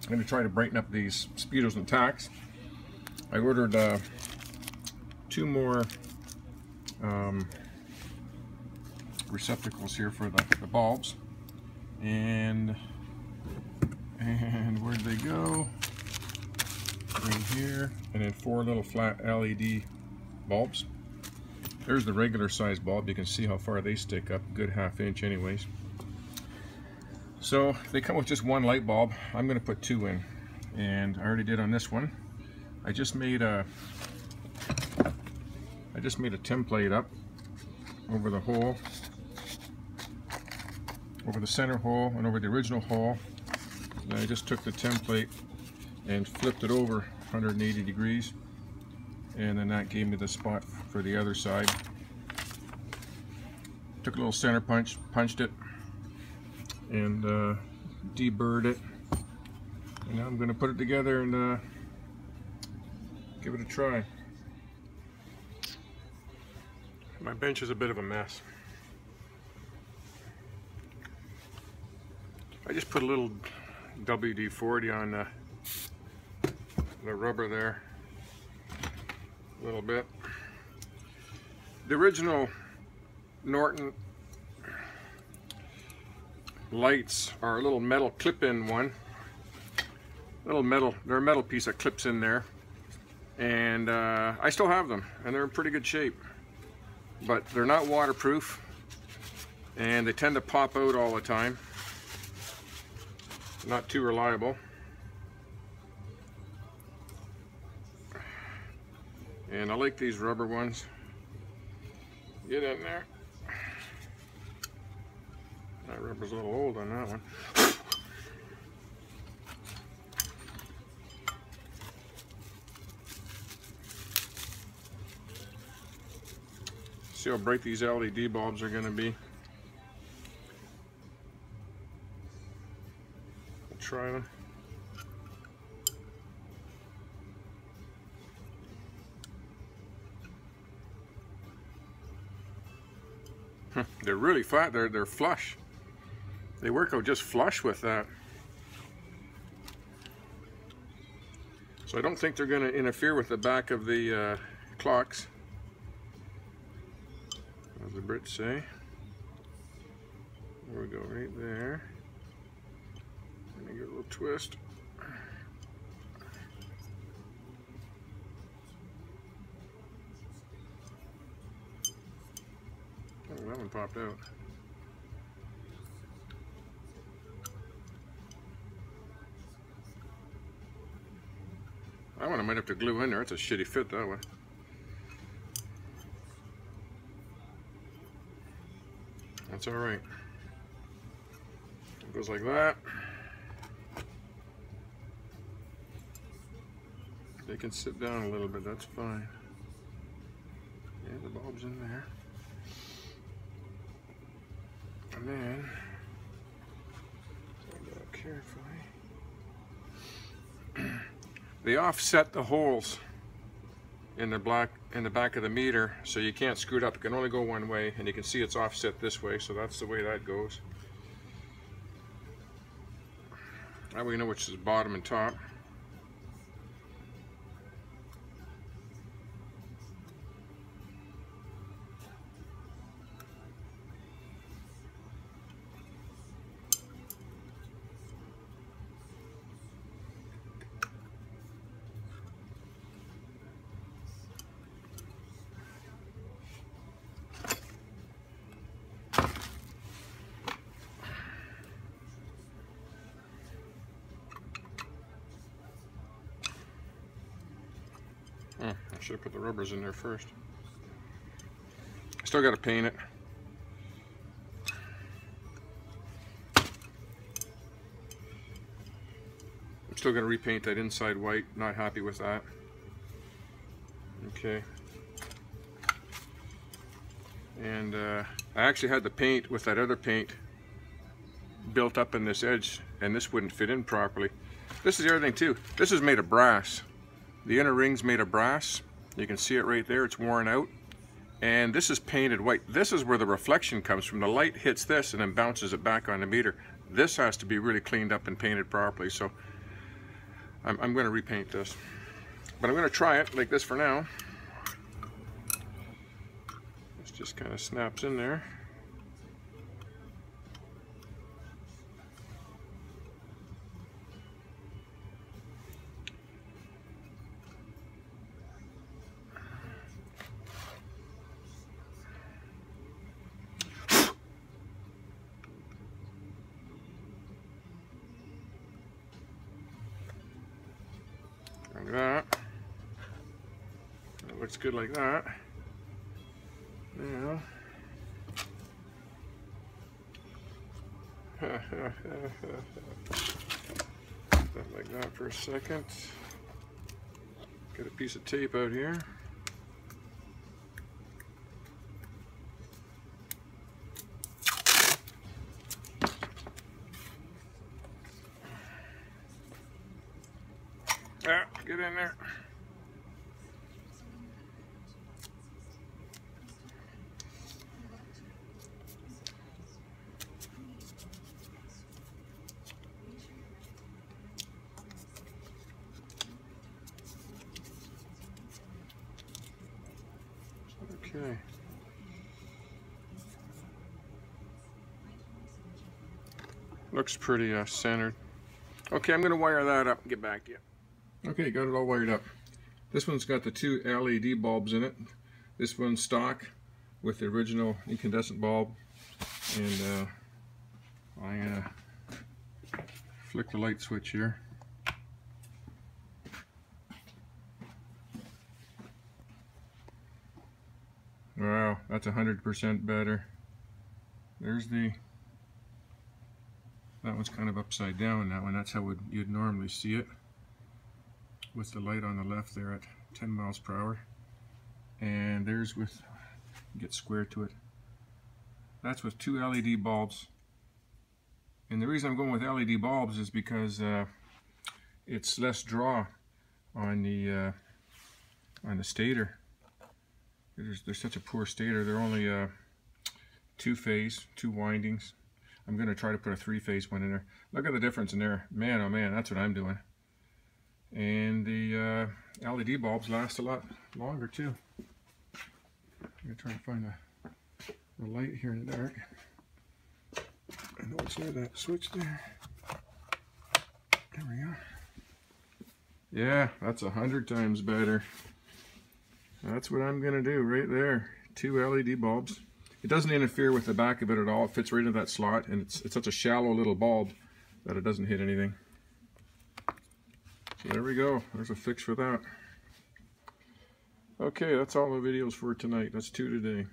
I'm going to try to brighten up these speedos and tachs. I ordered 2 more receptacles here for the bulbs, and where'd they go? Right here, and then 4 little flat LED bulbs. There's the regular size bulb. You can see how far they stick up, a good ½ inch anyways. So they come with just 1 light bulb. I'm going to put 2 in, and I already did on this one. I just made a template up over the hole, over the center hole, and over the original hole. And I just took the template and flipped it over 180 degrees, and then that gave me the spot for the other side. Took a little center punch, punched it, and deburred it. And now I'm going to put it together and give it a try. My bench is a bit of a mess. I just put a little WD-40 on the rubber there, a little bit. The original Norton lights are a little metal clip-in one. They're a metal piece that clips in there, and I still have them, and they're in pretty good shape. But they're not waterproof, and they tend to pop out all the time. Not too reliable. And I like these rubber ones. Get in there. That rubber's a little old on that one. See how bright these LED bulbs are going to be. I'll try them. They're really flat. They're flush. They work out just flush with that. So I don't think they're going to interfere with the back of the clocks, as the Brits say. There we go, right there. Let me give it a little twist. Oh, that one popped out. That one I might have to glue in there. It's a shitty fit, that one. That's all right. It goes like that. They can sit down a little bit, that's fine. Yeah, the bulb's in there. And then, go carefully. They offset the holes in the back of the meter, so you can't screw it up. It can only go one way, and you can see it's offset this way, so that's the way that goes. That way you know which is bottom and top. I should have put the rubbers in there first. Still got to paint it. I'm still going to repaint that inside white. Not happy with that. Okay. And I actually had the paint with that other paint built up in this edge, and this wouldn't fit in properly. This is the other thing too. This is made of brass. The inner ring's made of brass. You can see it right there, it's worn out. And this is painted white. This is where the reflection comes from. The light hits this and then bounces it back on the meter. This has to be really cleaned up and painted properly. So I'm going to repaint this. But I'm going to try it like this for now. This just kind of snaps in there. Like that. That looks good like that. Now, that like that for a second. Get a piece of tape out here. Ah, get in there. Okay. Looks pretty centered. Okay, I'm going to wire that up and get back to you. Okay, got it all wired up. This one's got the two LED bulbs in it. This one's stock with the original incandescent bulb. And I flick the light switch here. Wow, that's 100% better. There's the, that one's kind of upside down, that one. That's how you'd normally see it, with the light on the left there at 10 miles per hour. And there's with, get square to it. That's with two LED bulbs. And the reason I'm going with LED bulbs is because it's less draw on the stator. There's such a poor stator. They're only two-phase, two windings. I'm going to try to put a three-phase one in there. Look at the difference in there. Man, oh man, that's what I'm doing. And the LED bulbs last a lot longer too. I'm going to try to find the light here in the dark. I know it's near that switch there. There we go. Yeah, that's 100 times better. That's what I'm going to do right there. Two LED bulbs. It doesn't interfere with the back of it at all. It fits right into that slot, and it's such a shallow little bulb that it doesn't hit anything. So there we go. There's a fix for that. Okay, that's all the videos for tonight. That's two today.